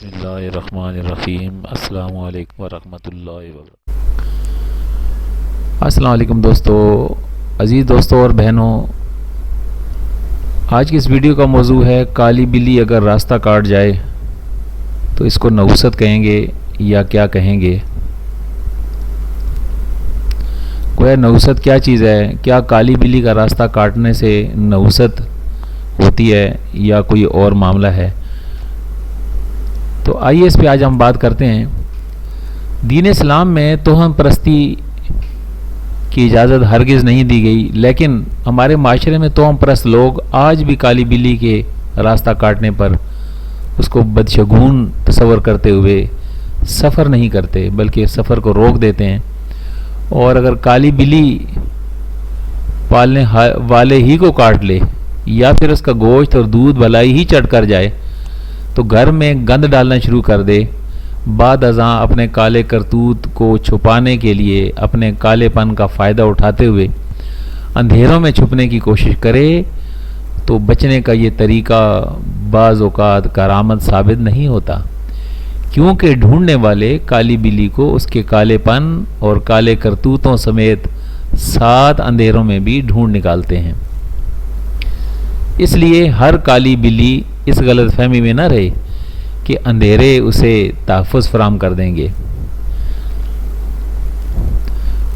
بسم اللہ الرحمن الرحیم۔ السلام علیکم ورحمۃ اللہ وبرکاتہ۔ السلام علیکم دوستو، عزیز دوستوں اور بہنوں، آج کی اس ویڈیو کا موضوع ہے کالی بلی اگر راستہ کاٹ جائے تو اس کو نحوست کہیں گے یا کیا کہیں گے۔ گویا نحوست کیا چیز ہے؟ کیا کالی بلی کا راستہ کاٹنے سے نحوست ہوتی ہے یا کوئی اور معاملہ ہے؟ تو آئیے اس پہ آج ہم بات کرتے ہیں۔ دین اسلام میں توہم پرستی کی اجازت ہرگز نہیں دی گئی، لیکن ہمارے معاشرے میں توہم پرست لوگ آج بھی کالی بلی کے راستہ کاٹنے پر اس کو بدشگون تصور کرتے ہوئے سفر نہیں کرتے، بلکہ سفر کو روک دیتے ہیں، اور اگر کالی بلی پالنے والے ہی کو کاٹ لے یا پھر اس کا گوشت اور دودھ بھلائی ہی چڑھ کر جائے تو گھر میں گند ڈالنا شروع کر دے، بعد ازاں اپنے کالے کرتوت کو چھپانے کے لیے اپنے کالے پن کا فائدہ اٹھاتے ہوئے اندھیروں میں چھپنے کی کوشش کرے تو بچنے کا یہ طریقہ بعض اوقات کارآمد ثابت نہیں ہوتا، کیونکہ ڈھونڈنے والے کالی بلی کو اس کے کالے پن اور کالے کرتوتوں سمیت 7 اندھیروں میں بھی ڈھونڈ نکالتے ہیں۔ اس لیے ہر کالی بلی اس غلط فہمی میں نہ رہے کہ اندھیرے اسے تحفظ فراہم کر دیں گے۔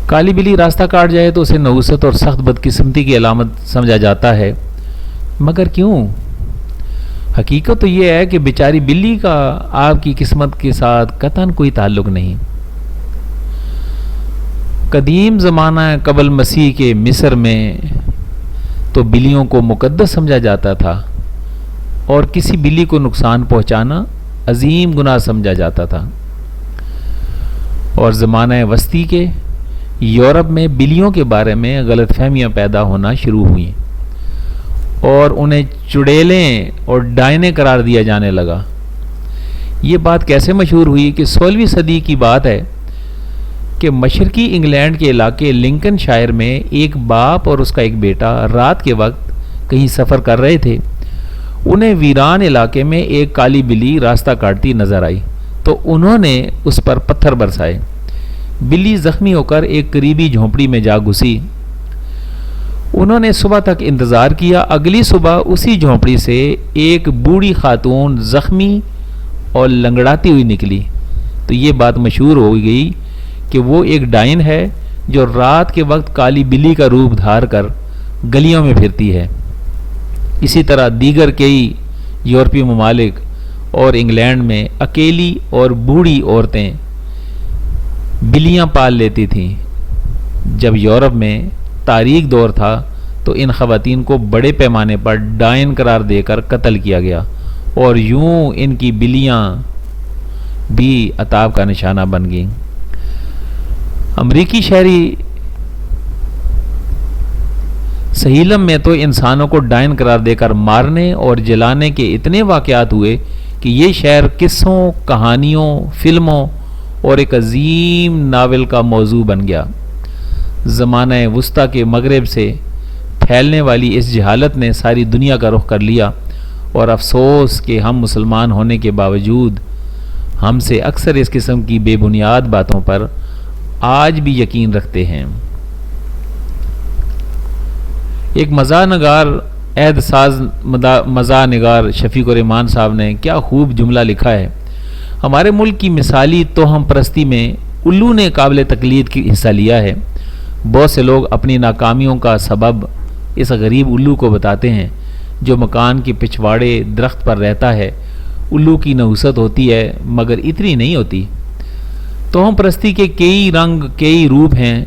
کالی بلی راستہ کاٹ جائے تو اسے نحوست اور سخت بدقسمتی کی علامت سمجھا جاتا ہے، مگر کیوں؟ حقیقت تو یہ ہے کہ بیچاری بلی کا آپ کی قسمت کے ساتھ قطعاً کوئی تعلق نہیں۔ قدیم زمانہ قبل مسیح کے مصر میں تو بلیوں کو مقدس سمجھا جاتا تھا اور کسی بلی کو نقصان پہنچانا عظیم گناہ سمجھا جاتا تھا، اور زمانہ وسطی کے یورپ میں بلیوں کے بارے میں غلط فہمیاں پیدا ہونا شروع ہوئیں اور انہیں چڑیلیں اور ڈائنے قرار دیا جانے لگا۔ یہ بات کیسے مشہور ہوئی کہ 16ویں صدی کی بات ہے کہ مشرقی انگلینڈ کے علاقے لنکن شائر میں ایک باپ اور اس کا ایک بیٹا رات کے وقت کہیں سفر کر رہے تھے۔ انہیں ویران علاقے میں ایک کالی بلی راستہ کاٹتی نظر آئی تو انہوں نے اس پر پتھر برسائے۔ بلی زخمی ہو کر ایک قریبی جھونپڑی میں جا گھسی۔ انہوں نے صبح تک انتظار کیا۔ اگلی صبح اسی جھونپڑی سے ایک بوڑھی خاتون زخمی اور لنگڑاتی ہوئی نکلی تو یہ بات مشہور ہو گئی کہ وہ ایک ڈائن ہے جو رات کے وقت کالی بلی کا روپ دھار کر گلیوں میں پھرتی ہے۔ اسی طرح دیگر کئی یورپی ممالک اور انگلینڈ میں اکیلی اور بوڑھی عورتیں بلیاں پال لیتی تھیں۔ جب یورپ میں تاریک دور تھا تو ان خواتین کو بڑے پیمانے پر ڈائن قرار دے کر قتل کیا گیا، اور یوں ان کی بلیاں بھی عطاب کا نشانہ بن گئیں۔ امریکی شہری سہیلم میں تو انسانوں کو ڈائن قرار دے کر مارنے اور جلانے کے اتنے واقعات ہوئے کہ یہ شہر قصوں، کہانیوں، فلموں اور ایک عظیم ناول کا موضوع بن گیا۔ زمانہ وسطیٰ کے مغرب سے پھیلنے والی اس جہالت نے ساری دنیا کا رخ کر لیا، اور افسوس کہ ہم مسلمان ہونے کے باوجود ہم سے اکثر اس قسم کی بے بنیاد باتوں پر آج بھی یقین رکھتے ہیں۔ ایک مزاح نگار، عہد ساز مزاح نگار شفیق الرحمان صاحب نے کیا خوب جملہ لکھا ہے: ہمارے ملک کی مثالی توہم پرستی میں الو نے قابل تقلید کی حصہ لیا ہے۔ بہت سے لوگ اپنی ناکامیوں کا سبب اس غریب الو کو بتاتے ہیں جو مکان کے پچھواڑے درخت پر رہتا ہے۔ الو کی نحوست ہوتی ہے مگر اتنی نہیں ہوتی۔ توہم پرستی کے کئی رنگ، کئی روپ ہیں،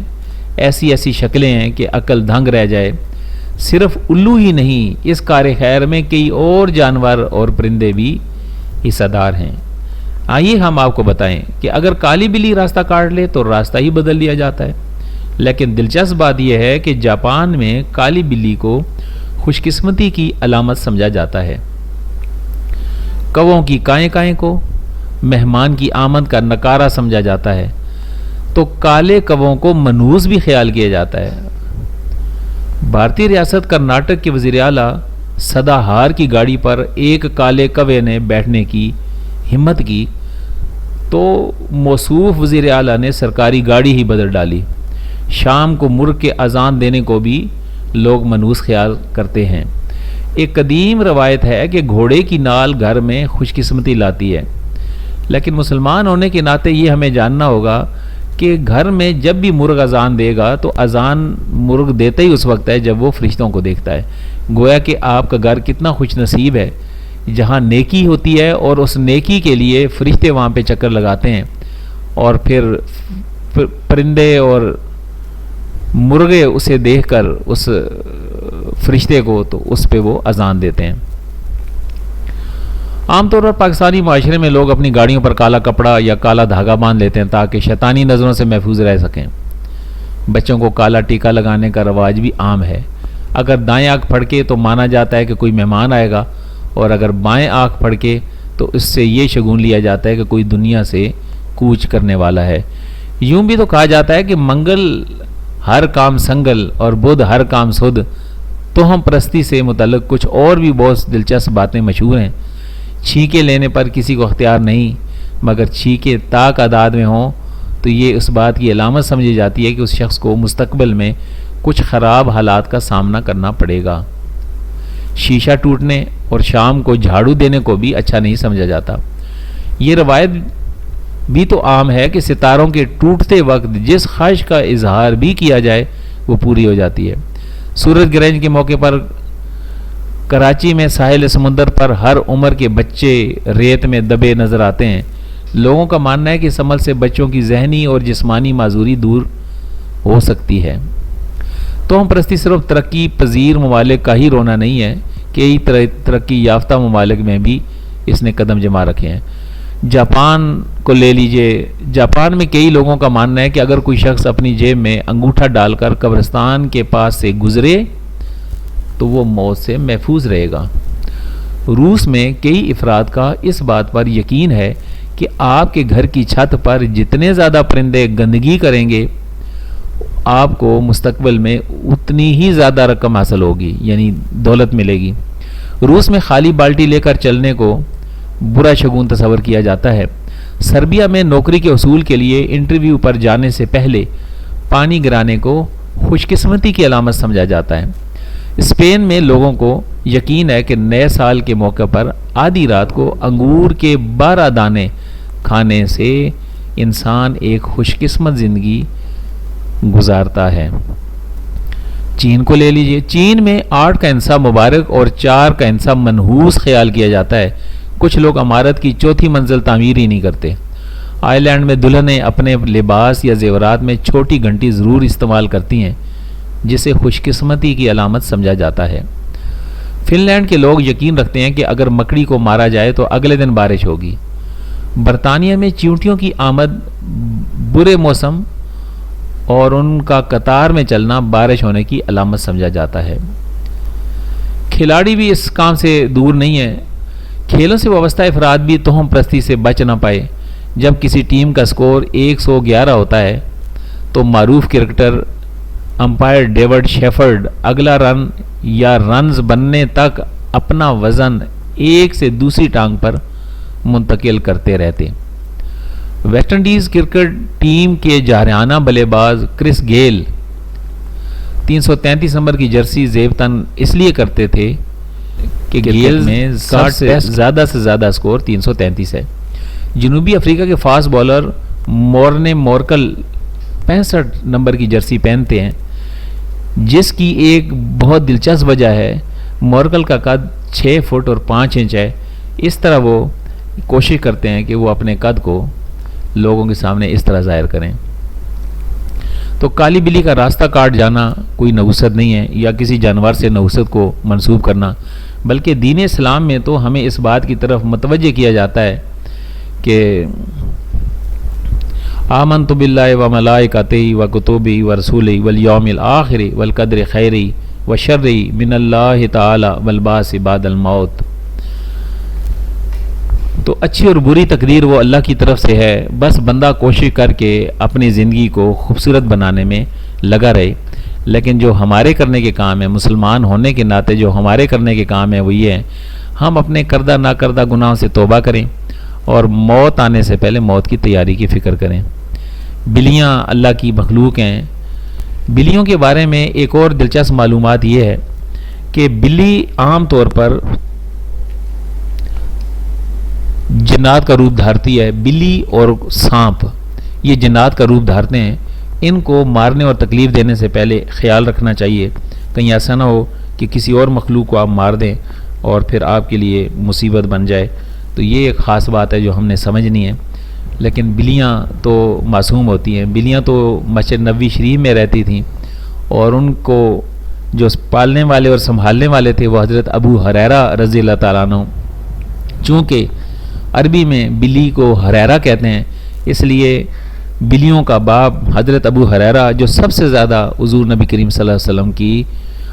ایسی ایسی شکلیں ہیں کہ عقل دھنگ رہ جائے۔ صرف الو ہی نہیں، اس کار خیر میں کئی اور جانور اور پرندے بھی حصہ دار ہیں۔ آئیے ہم آپ کو بتائیں کہ اگر کالی بلی راستہ کاٹ لے تو راستہ ہی بدل دیا جاتا ہے، لیکن دلچسپ بات یہ ہے کہ جاپان میں کالی بلی کو خوش قسمتی کی علامت سمجھا جاتا ہے۔ کووں کی کائیں کائیں کو مہمان کی آمد کا نکارہ سمجھا جاتا ہے تو کالے کووں کو منحوس بھی خیال کیا جاتا ہے۔ بھارتی ریاست کرناٹک کے وزیر اعلیٰ سدا ہار کی گاڑی پر ایک کالے کوے نے بیٹھنے کی ہمت کی تو موصوف وزیر اعلیٰ نے سرکاری گاڑی ہی بدل ڈالی. شام کو مرغ کے اذان دینے کو بھی لوگ منحوس خیال کرتے ہیں. ایک قدیم روایت ہے کہ گھوڑے کی نال گھر میں خوش قسمتی لاتی ہے، لیکن مسلمان ہونے کے ناطے یہ ہمیں جاننا ہوگا کہ گھر میں جب بھی مرغ اذان دے گا تو اذان مرغ دیتا ہی اس وقت ہے جب وہ فرشتوں کو دیکھتا ہے. گویا کہ آپ کا گھر کتنا خوش نصیب ہے جہاں نیکی ہوتی ہے اور اس نیکی کے لیے فرشتے وہاں پہ چکر لگاتے ہیں، اور پھر پرندے اور مرغے اسے دیکھ کر اس فرشتے کو تو اس پہ وہ اذان دیتے ہیں. عام طور پر پاکستانی معاشرے میں لوگ اپنی گاڑیوں پر کالا کپڑا یا کالا دھاگا باندھ لیتے ہیں تاکہ شیطانی نظروں سے محفوظ رہ سکیں. بچوں کو کالا ٹیکا لگانے کا رواج بھی عام ہے. اگر دائیں آنکھ پھڑکے تو مانا جاتا ہے کہ کوئی مہمان آئے گا، اور اگر بائیں آنکھ پھڑکے تو اس سے یہ شگون لیا جاتا ہے کہ کوئی دنیا سے کوچ کرنے والا ہے. یوں بھی تو کہا جاتا ہے کہ منگل ہر کام سنگل اور بدھ ہر کام سدھ. توہم پرستی سے متعلق کچھ اور بھی بہت دلچسپ باتیں مشہور ہیں. چھینکے لینے پر کسی کو اختیار نہیں، مگر چھینکے طاق اعداد میں ہوں تو یہ اس بات کی علامت سمجھی جاتی ہے کہ اس شخص کو مستقبل میں کچھ خراب حالات کا سامنا کرنا پڑے گا. شیشہ ٹوٹنے اور شام کو جھاڑو دینے کو بھی اچھا نہیں سمجھا جاتا. یہ روایت بھی تو عام ہے کہ ستاروں کے ٹوٹتے وقت جس خواہش کا اظہار بھی کیا جائے وہ پوری ہو جاتی ہے. سورج گرہن کے موقع پر کراچی میں ساحل سمندر پر ہر عمر کے بچے ریت میں دبے نظر آتے ہیں. لوگوں کا ماننا ہے کہ اس عمل سے بچوں کی ذہنی اور جسمانی معذوری دور ہو سکتی ہے. تو ہم پرستی صرف ترقی پذیر ممالک کا ہی رونا نہیں ہے، کئی ترقی یافتہ ممالک میں بھی اس نے قدم جما رکھے ہیں. جاپان کو لے لیجئے. جاپان میں کئی لوگوں کا ماننا ہے کہ اگر کوئی شخص اپنی جیب میں انگوٹھا ڈال کر قبرستان کے پاس سے گزرے تو وہ موت سے محفوظ رہے گا. روس میں کئی افراد کا اس بات پر یقین ہے کہ آپ کے گھر کی چھت پر جتنے زیادہ پرندے گندگی کریں گے آپ کو مستقبل میں اتنی ہی زیادہ رقم حاصل ہوگی، یعنی دولت ملے گی. روس میں خالی بالٹی لے کر چلنے کو برا شگون تصور کیا جاتا ہے. سربیا میں نوکری کے حصول کے لیے انٹرویو پر جانے سے پہلے پانی گرانے کو خوش قسمتی کی علامت سمجھا جاتا ہے. اسپین میں لوگوں کو یقین ہے کہ نئے سال کے موقع پر آدھی رات کو انگور کے 12 دانے کھانے سے انسان ایک خوش قسمت زندگی گزارتا ہے. چین کو لے لیجئے. چین میں 8 کا ہندسہ مبارک اور 4 کا ہندسہ منحوس خیال کیا جاتا ہے. کچھ لوگ عمارت کی 4تھی منزل تعمیر ہی نہیں کرتے. آئی لینڈ میں دلہنیں اپنے لباس یا زیورات میں چھوٹی گھنٹی ضرور استعمال کرتی ہیں جسے خوش قسمتی کی علامت سمجھا جاتا ہے. فن لینڈ کے لوگ یقین رکھتے ہیں کہ اگر مکڑی کو مارا جائے تو اگلے دن بارش ہوگی. برطانیہ میں چیونٹیوں کی آمد برے موسم اور ان کا قطار میں چلنا بارش ہونے کی علامت سمجھا جاتا ہے. کھلاڑی بھی اس کام سے دور نہیں ہے. کھیلوں سے وابستہ افراد بھی توہم پرستی سے بچ نہ پائے. جب کسی ٹیم کا سکور 111 ہوتا ہے تو معروف کرکٹر امپائر ڈیوڈ شیفرڈ اگلا رن یا رنز بننے تک اپنا وزن ایک سے دوسری ٹانگ پر منتقل کرتے رہتے. ویسٹ انڈیز کرکٹ ٹیم کے جارحانہ بلے باز کرس گیل 333 نمبر کی جرسی زیب تن اس لیے کرتے تھے کہ گیل میں 60 سے زیادہ سکور 333 ہے. جنوبی افریقہ کے فاسٹ بالر مورنے مورکل 65 نمبر کی جرسی پہنتے ہیں، جس کی ایک بہت دلچسپ وجہ ہے. مورکل کا قد 6 فٹ اور 5 انچ ہے. اس طرح وہ کوشش کرتے ہیں کہ وہ اپنے قد کو لوگوں کے سامنے اس طرح ظاہر کریں. تو کالی بلی کا راستہ کاٹ جانا کوئی نحوست نہیں ہے یا کسی جانور سے نحوست کو منسوب کرنا، بلکہ دین اسلام میں تو ہمیں اس بات کی طرف متوجہ کیا جاتا ہے کہ آمنت باللہ و ملائکتہ و کتبہ و رسولہ والیوم الآخر والقدر خیر و شر من اللہ تعالی والبعث بعد الموت. تو اچھی اور بری تقدیر وہ اللہ کی طرف سے ہے، بس بندہ کوشش کر کے اپنی زندگی کو خوبصورت بنانے میں لگا رہے. لیکن جو ہمارے کرنے کے کام ہیں، مسلمان ہونے کے ناطے جو ہمارے کرنے کے کام ہیں وہ یہ ہیں ہم اپنے کردہ نہ کردہ گناہوں سے توبہ کریں اور موت آنے سے پہلے موت کی تیاری کی فکر کریں۔ بلیاں اللہ کی مخلوق ہیں۔ بلیوں کے بارے میں ایک اور دلچسپ معلومات یہ ہے کہ بلی عام طور پر جنات کا روپ دھارتی ہے۔ بلی اور سانپ یہ جنات کا روپ دھارتے ہیں۔ ان کو مارنے اور تکلیف دینے سے پہلے خیال رکھنا چاہیے، کہیں ایسا نہ ہو کہ کسی اور مخلوق کو آپ مار دیں اور پھر آپ کے لیے مصیبت بن جائے۔ تو یہ ایک خاص بات ہے جو ہم نے سمجھنی ہے۔ لیکن بلیاں تو معصوم ہوتی ہیں۔ بلیاں تو مسجد نبوی شریف میں رہتی تھیں، اور ان کو جو پالنے والے اور سنبھالنے والے تھے وہ حضرت ابو ہریرہ رضی اللہ تعالیٰ عنہ۔ چونکہ عربی میں بلی کو ہریرہ کہتے ہیں، اس لیے بلیوں کا باپ حضرت ابو ہریرہ جو سب سے زیادہ حضور نبی کریم صلی اللہ علیہ وسلم کی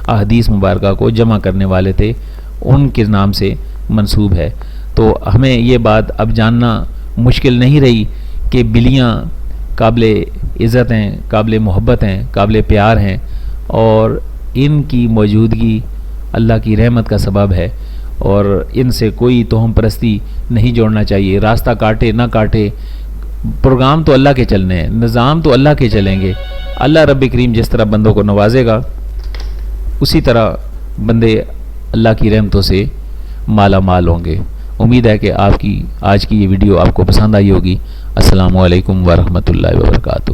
احادیث مبارکہ کو جمع کرنے والے تھے، ان کے نام سے منسوب ہے۔ تو ہمیں یہ بات اب جاننا مشکل نہیں رہی کہ بلیاں قابل عزت ہیں، قابل محبت ہیں، قابل پیار ہیں، اور ان کی موجودگی اللہ کی رحمت کا سبب ہے، اور ان سے کوئی توہم پرستی نہیں جوڑنا چاہیے۔ راستہ کاٹے نہ کاٹے، پروگرام تو اللہ کے چلنے ہیں، نظام تو اللہ کے چلیں گے۔ اللہ رب کریم جس طرح بندوں کو نوازے گا اسی طرح بندے اللہ کی رحمتوں سے مالا مال ہوں گے۔ امید ہے کہ آپ کی آج کی یہ ویڈیو آپ کو پسند آئی ہوگی۔ السلام علیکم ورحمۃ اللہ وبرکاتہ۔